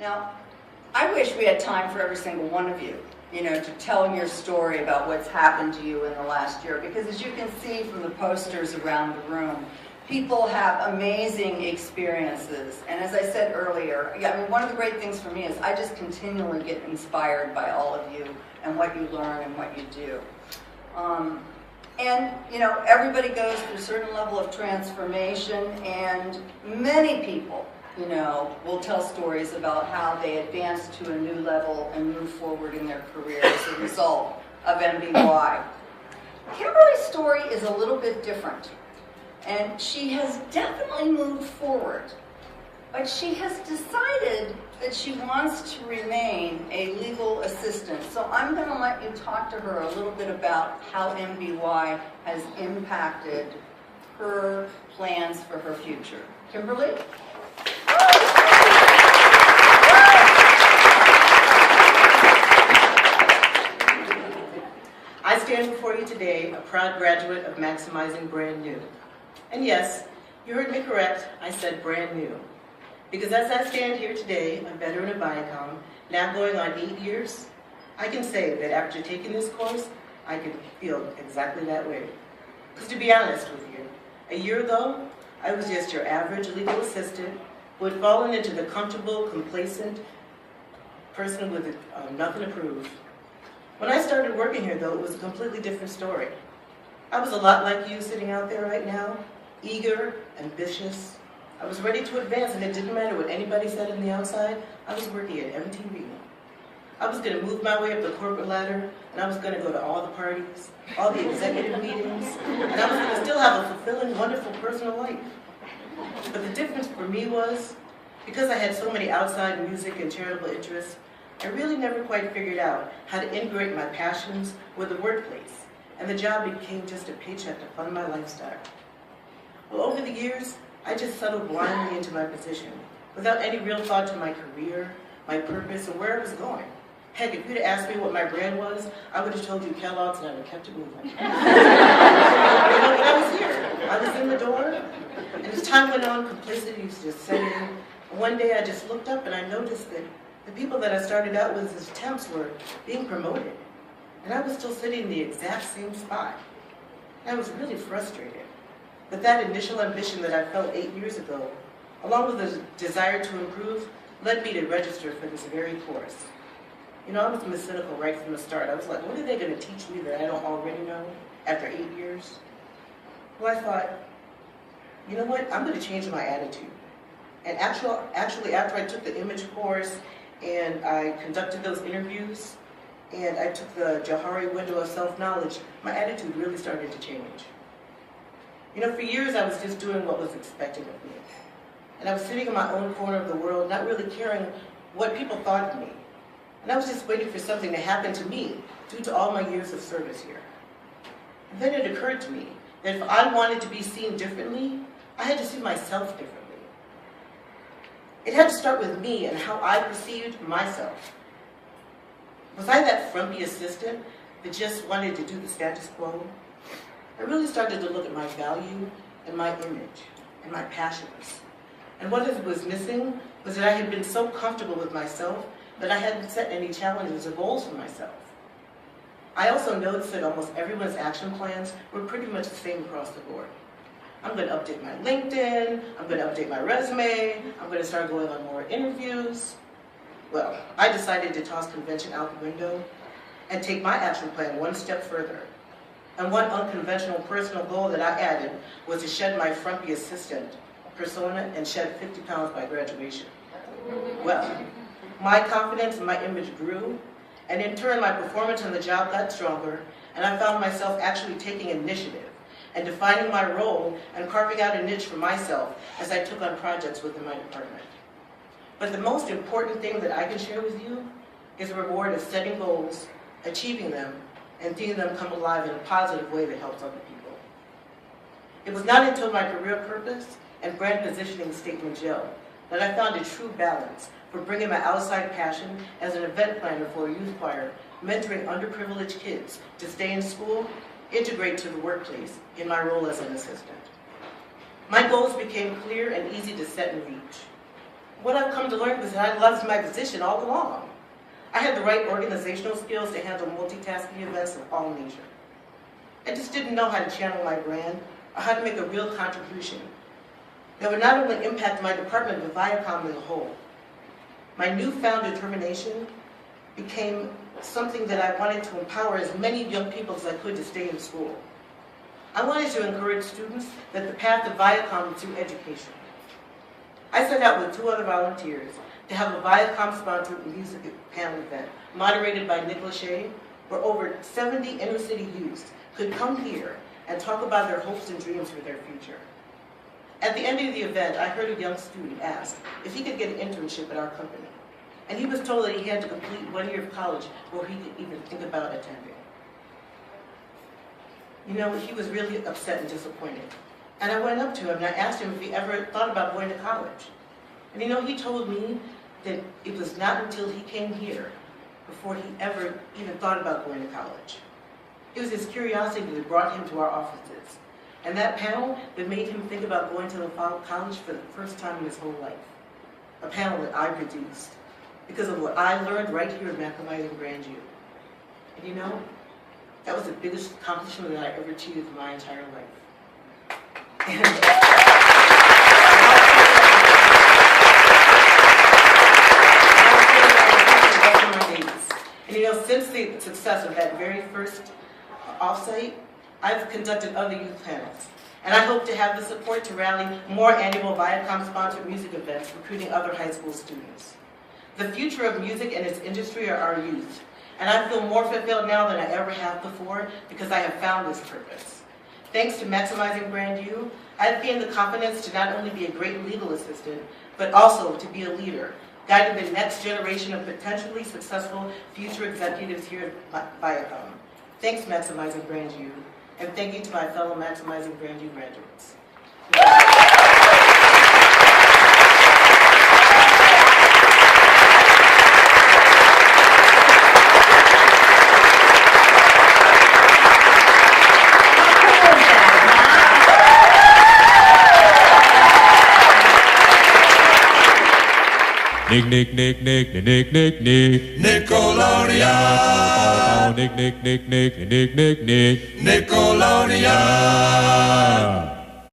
Now, I wish we had time for every single one of you, to tell your story about what's happened to you in the last year, because as you can see from the posters around the room, people have amazing experiences. And as I said earlier, one of the great things for me is I just continually get inspired by all of you and what you learn and what you do. Everybody goes through a certain level of transformation, and many people, will tell stories about how they advanced to a new level and move forward in their career as a result of MBY. Kimberly's story is a little bit different, and she has definitely moved forward, but she has decided that she wants to remain a legal assistant. So I'm going to let you talk to her a little bit about how MBY has impacted her plans for her future. Kimberly? I stand before you today, a proud graduate of Maximizing Brand New. And yes, you heard me correct, I said brand new. Because as I stand here today, a veteran of Viacom, now going on 8 years, I can say that after taking this course, I can feel exactly that way. Because to be honest with you, a year ago, I was just your average legal assistant who had fallen into the comfortable, complacent person with nothing to prove. When I started working here, though, it was a completely different story. I was a lot like you sitting out there right now, eager, ambitious. I was ready to advance, and it didn't matter what anybody said on the outside. I was working at MTV. I was going to move my way up the corporate ladder, and I was going to go to all the parties, all the executive meetings, and I was going to still have a fulfilling, wonderful personal life. But the difference for me was, because I had so many outside music and charitable interests, I really never quite figured out how to integrate my passions with the workplace, and the job became just a paycheck to fund my lifestyle. Well, over the years, I just settled blindly into my position, without any real thought to my career, my purpose, or where I was going. Heck, if you'd asked me what my brand was, I would have told you Kellogg's, and I would have kept it moving. But I was here. I was in the door, and as time went on, complexity was just setting in. And one day I just looked up and I noticed that the people that I started out with as temps were being promoted. And I was still sitting in the exact same spot. And I was really frustrated. But that initial ambition that I felt 8 years ago, along with the desire to improve, led me to register for this very course. I was Miss Cynical right from the start. I was like, what are they going to teach me that I don't already know after 8 years? Well, I thought, you know what, I'm going to change my attitude. And actually, after I took the image course and I conducted those interviews and I took the Johari window of self-knowledge, my attitude really started to change. For years I was just doing what was expected of me. And I was sitting in my own corner of the world, not really caring what people thought of me. And I was just waiting for something to happen to me due to all my years of service here. And then it occurred to me that if I wanted to be seen differently, I had to see myself differently. It had to start with me and how I perceived myself. Was I that frumpy assistant that just wanted to do the status quo? I really started to look at my value and my image and my passions. And what was missing was that I had been so comfortable with myself that I hadn't set any challenges or goals for myself. I also noticed that almost everyone's action plans were pretty much the same across the board. I'm going to update my LinkedIn, I'm going to update my resume, I'm going to start going on more interviews. Well, I decided to toss convention out the window and take my action plan one step further. And one unconventional personal goal that I added was to shed my frumpy assistant persona and shed 50 pounds by graduation. Well, my confidence and my image grew, and in turn my performance on the job got stronger, and I found myself actually taking initiative and defining my role and carving out a niche for myself as I took on projects within my department. But the most important thing that I can share with you is the reward of setting goals, achieving them, and seeing them come alive in a positive way that helps other people. It was not until my career purpose and brand positioning statement gel that I found a true balance for bringing my outside passion as an event planner for a youth choir, mentoring underprivileged kids to stay in school, integrate to the workplace in my role as an assistant. My goals became clear and easy to set and reach. what I've come to learn is that I loved my position all along. I had the right organizational skills to handle multitasking events of all nature. I just didn't know how to channel my brand or how to make a real contribution that would not only impact my department but Viacom as a whole. My newfound determination became something that I wanted to empower as many young people as I could to stay in school. I wanted to encourage students that the path to Viacom is through education. I set out with 2 other volunteers to have a Viacom-sponsored music panel event moderated by Nick Lachey, where over 70 inner-city youths could come here and talk about their hopes and dreams for their future. At the end of the event, I heard a young student ask if he could get an internship at our company. And he was told that he had to complete 1 year of college before he could even think about attending. You know, he was really upset and disappointed. And I went up to him and I asked him if he ever thought about going to college. And you know, he told me that it was not until he came here before he ever even thought about going to college. It was his curiosity that brought him to our offices. And that panel that made him think about going to the college for the first time in his whole life. A panel that I produced because of what I learned right here at Maximizing Grandview. And you know, that was the biggest accomplishment that I ever achieved in my entire life. And you know, since the success of that very first offsite, I've conducted other youth panels. And I hope to have the support to rally more annual Viacom-sponsored music events, recruiting other high school students. The future of music and its industry are our youth. And I feel more fulfilled now than I ever have before because I have found this purpose. Thanks to Maximizing Grandview, I've gained the confidence to not only be a great legal assistant, but also to be a leader, guiding the next generation of potentially successful future executives here at Viacom. Thanks, Maximizing Grandview, and thank you to my fellow Maximizing Grandview graduates. Nick, Nick, Nick, Nick, Nick, Nick, Nick. Nickelodeon. Nick, Nick, Nick, Nick, Nick, Nick, Nick. Nickelodeon.